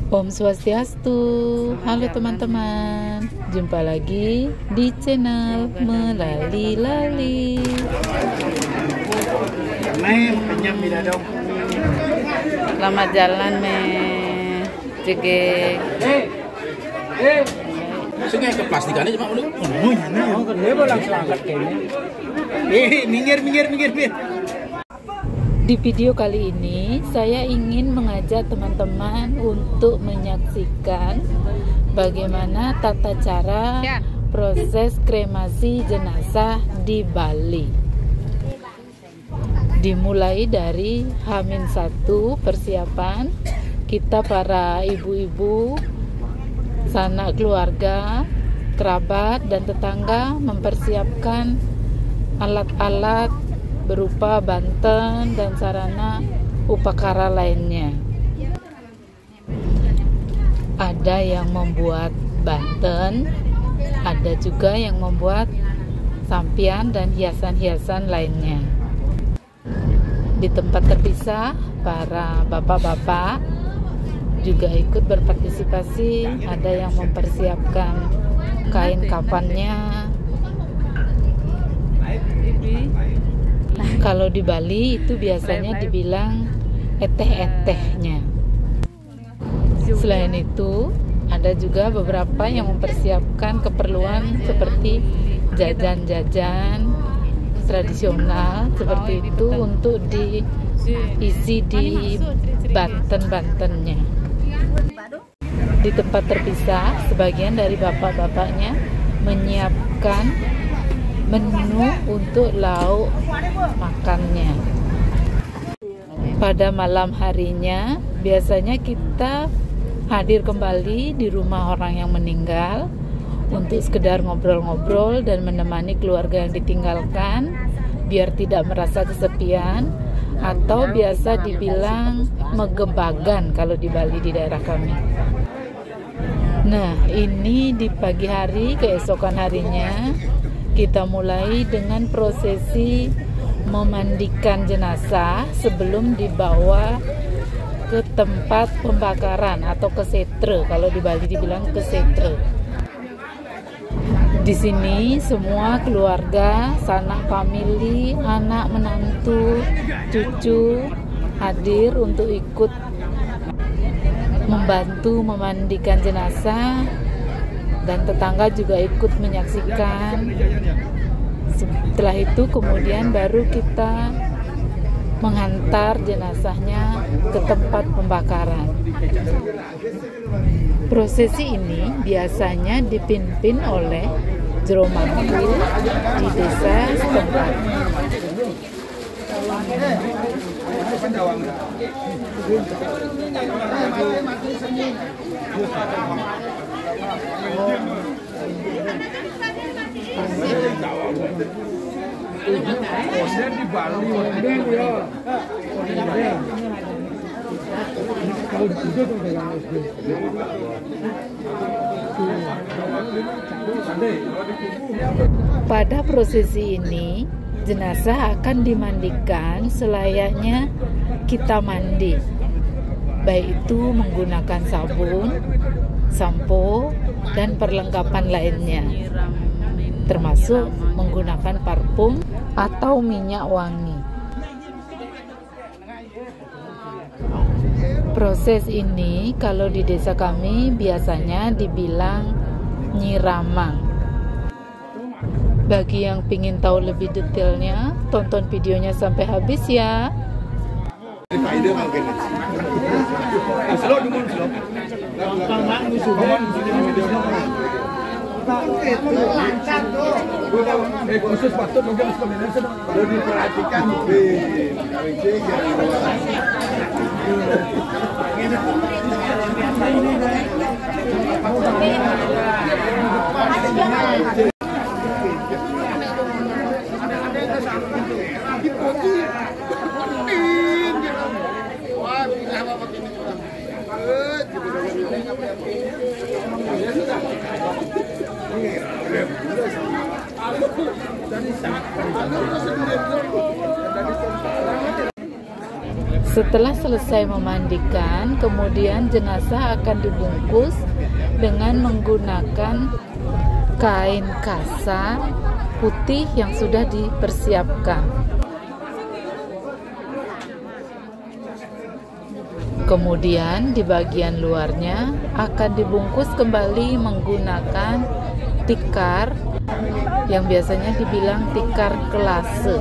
Om Swastiastu. Halo teman-teman, jumpa lagi di channel Melali-Lali. Selamat jalan Jege. Sungai ke plastikannya cuma udah. Langsung angkat kayaknya. Minggir. Di video kali ini saya ingin mengajak teman-teman untuk menyaksikan bagaimana tata cara proses kremasi jenazah di Bali. Dimulai dari H-1 persiapan, kita para ibu-ibu, sanak keluarga, kerabat dan tetangga mempersiapkan alat-alat berupa banten dan sarana upakara lainnya. Ada yang membuat banten, ada juga yang membuat sampian dan hiasan-hiasan lainnya. Di tempat terpisah, para bapak-bapak juga ikut berpartisipasi. Ada yang mempersiapkan kain kafannya. Kalau di Bali itu biasanya dibilang eteh-etehnya. Selain itu, ada juga beberapa yang mempersiapkan keperluan seperti jajan-jajan tradisional seperti itu untuk diisi di banten-bantennya. Di tempat terpisah, sebagian dari bapak-bapaknya menyiapkan menu untuk lauk makannya. Pada malam harinya, biasanya kita hadir kembali di rumah orang yang meninggal untuk sekedar ngobrol-ngobrol dan menemani keluarga yang ditinggalkan biar tidak merasa kesepian, atau biasa dibilang megebagan kalau di Bali, di daerah kami. Nah, ini di pagi hari keesokan harinya kita mulai dengan prosesi memandikan jenazah sebelum dibawa ke tempat pembakaran atau ke setre. Kalau di Bali dibilang ke setre. Di sini semua keluarga, sanak famili, anak, menantu, cucu hadir untuk ikut membantu memandikan jenazah, dan tetangga juga ikut menyaksikan. Setelah itu kemudian baru kita menghantar jenazahnya ke tempat pembakaran. Prosesi ini biasanya dipimpin oleh jero mantu di desa setempat. Di Bali, Pada prosesi ini, jenazah akan dimandikan selayaknya kita mandi, baik itu menggunakan sabun, sampo, dan perlengkapan lainnya, termasuk menggunakan parfum atau minyak wangi. Proses ini kalau di desa kami biasanya dibilang nyiramang. Bagi yang ingin tahu lebih detailnya, tonton videonya sampai habis ya. khusus patut mungkin perlu diperhatikan. Setelah selesai memandikan, kemudian jenazah akan dibungkus dengan menggunakan kain kasa putih yang sudah dipersiapkan. Kemudian di bagian luarnya akan dibungkus kembali menggunakan tikar yang biasanya dibilang tikar kelase.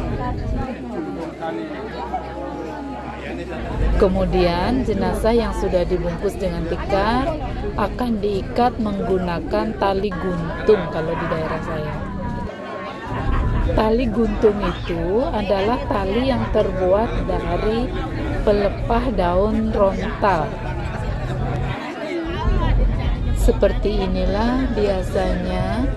Kemudian jenazah yang sudah dibungkus dengan tikar akan diikat menggunakan tali guntung kalau di daerah saya. Tali guntung itu adalah tali yang terbuat dari pelepah daun rontal. Seperti inilah biasanya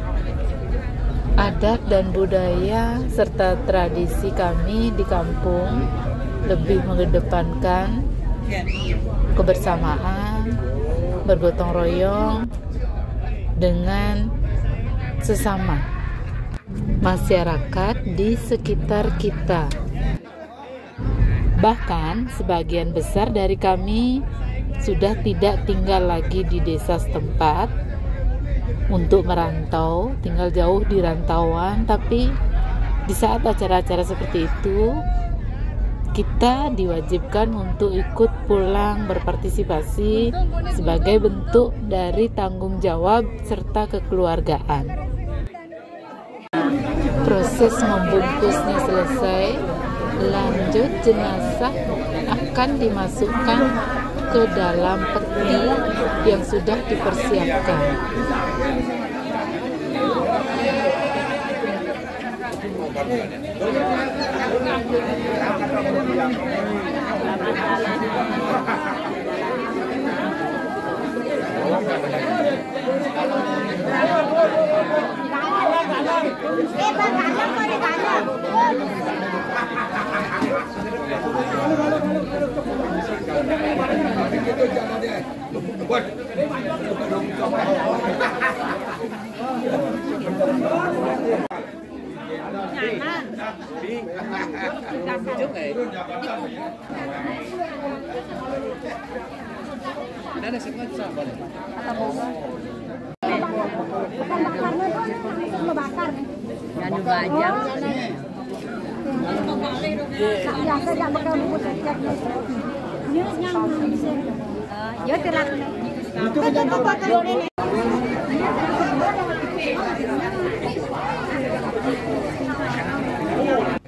adat dan budaya serta tradisi kami di kampung, lebih mengedepankan kebersamaan, bergotong royong dengan sesama masyarakat di sekitar kita. Bahkan sebagian besar dari kami sudah tidak tinggal lagi di desa setempat untuk merantau, tinggal jauh di rantauan, tapi di saat acara-acara seperti itu kita diwajibkan untuk ikut pulang berpartisipasi sebagai bentuk dari tanggung jawab serta kekeluargaan. Proses membungkusnya selesai, lanjut jenazah akan dimasukkan ke dalam peti yang sudah dipersiapkan.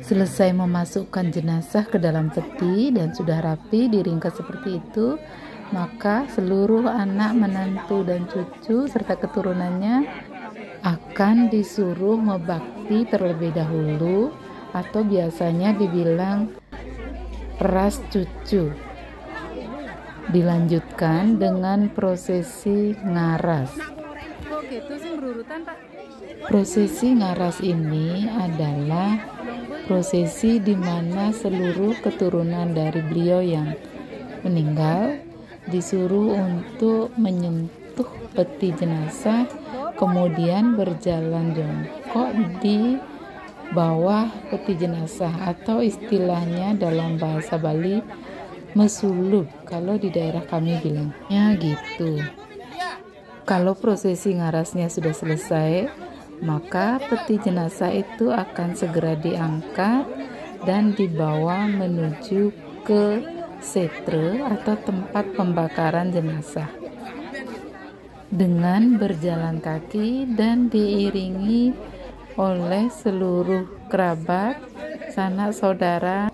Selesai memasukkan jenazah ke dalam peti dan sudah rapi diringkas seperti itu, maka seluruh anak, menantu dan cucu serta keturunannya akan disuruh mebakti terlebih dahulu, atau biasanya dibilang ras cucu. Dilanjutkan dengan prosesi ngaras. Prosesi ngaras ini adalah prosesi di mana seluruh keturunan dari beliau yang meninggal disuruh untuk menyentuh peti jenazah, kemudian berjalan jongkok di bawah peti jenazah, atau istilahnya dalam bahasa Bali mesulub, kalau di daerah kami bilangnya gitu. Kalau prosesi ngarasnya sudah selesai, maka peti jenazah itu akan segera diangkat dan dibawa menuju ke setre atau tempat pembakaran jenazah dengan berjalan kaki dan diiringi oleh seluruh kerabat, sanak saudara.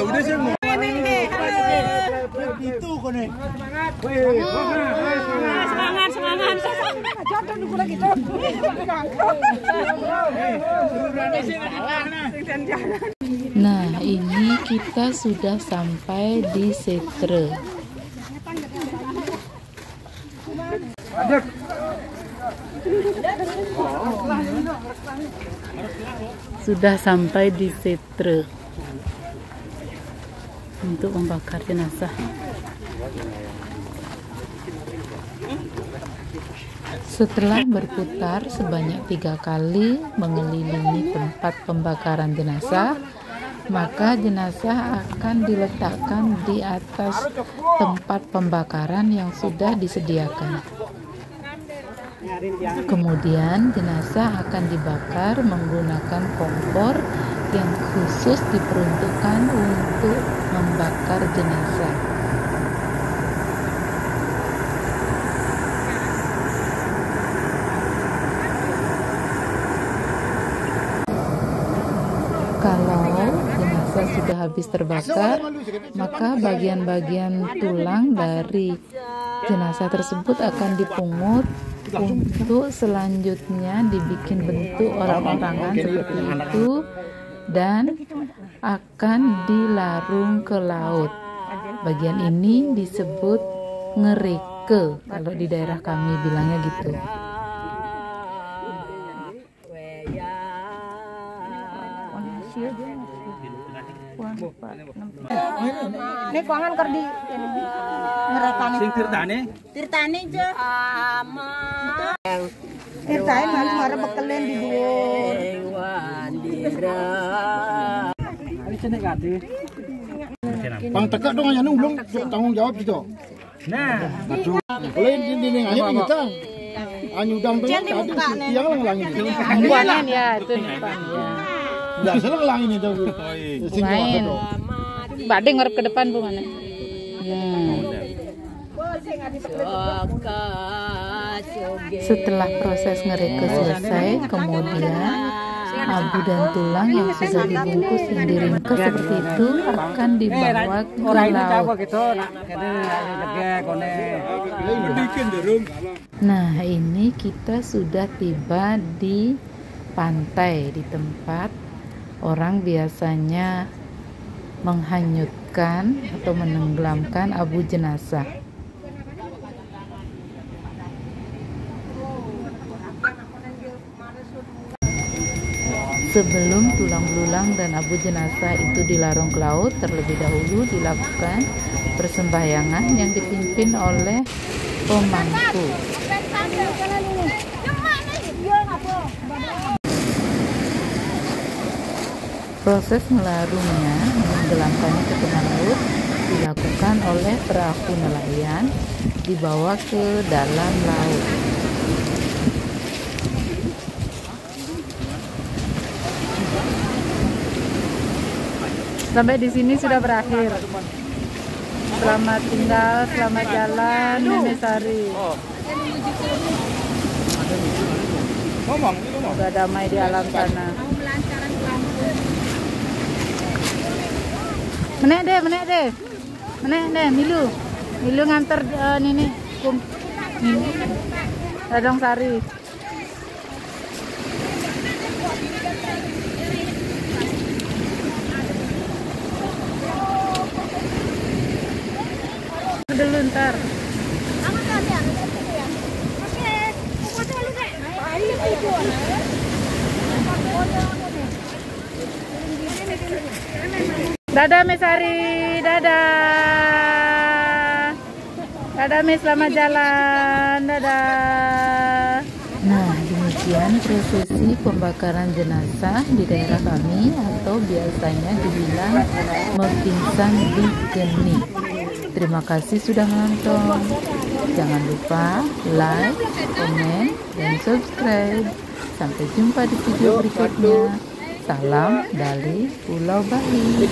Udah sih mau. Itu kok nih. Semangat. Jatuh dulu lagi tuh. Nah, ini kita sudah sampai di Setre. Sudah sampai di Setre untuk membakar jenazah. Setelah berputar sebanyak 3 kali mengelilingi tempat pembakaran jenazah, maka jenazah akan diletakkan di atas tempat pembakaran yang sudah disediakan. Kemudian jenazah akan dibakar menggunakan kompor yang khusus diperuntukkan untuk membakar jenazah. Kalau jenazah sudah habis terbakar, maka bagian-bagian tulang dari jenazah tersebut akan dipungut untuk selanjutnya dibikin bentuk orang-orangan seperti itu dan akan dilarung ke laut. Bagian ini disebut ngereke, kalau di daerah kami bilangnya gitu. Ini kuangan ker di ngerekane. Sing tirtane? Tirtane je. Tirtane malah marah bekelen di dhuwur. Bang tekak dong anu belum tanggung jawab gitu. Nah, boleh di aja kita. Anyudang tuh tadi tiang langit. Buanan ya, itu depan ya. Enggak salah langit itu. Main. Badeng ngarep ke depan Bu mana? Setelah proses ngereke selesai, kemudian abu dan tulang yang sudah dibungkus yang diringkas seperti itu akan dibawa ke laut. Nah, ini kita sudah tiba di pantai, di tempat orang biasanya menghanyutkan atau menenggelamkan abu jenazah. Sebelum tulang belulang dan abu jenazah itu dilarung ke laut, terlebih dahulu dilakukan persembahyangan yang dipimpin oleh pemangku. Proses melarungnya, menenggelamkannya ke tengah laut, dilakukan oleh perahu nelayan dibawa ke dalam laut. Sampai di sini sudah berakhir. Selamat tinggal, selamat jalan, Nenek Sari. Semoga damai di alam sana. Menek deh, Milu nganter Nini Radong Sari. Dulu ntar. Dadah Mesari, dadah. Dadah Mes, selamat jalan, dadah. Nah, demikian prosesi pembakaran jenazah di daerah kami atau biasanya dibilang mepingsan di geni. Terima kasih sudah menonton. Jangan lupa like, komen, dan subscribe. Sampai jumpa di video berikutnya. Salam dari Pulau Bali.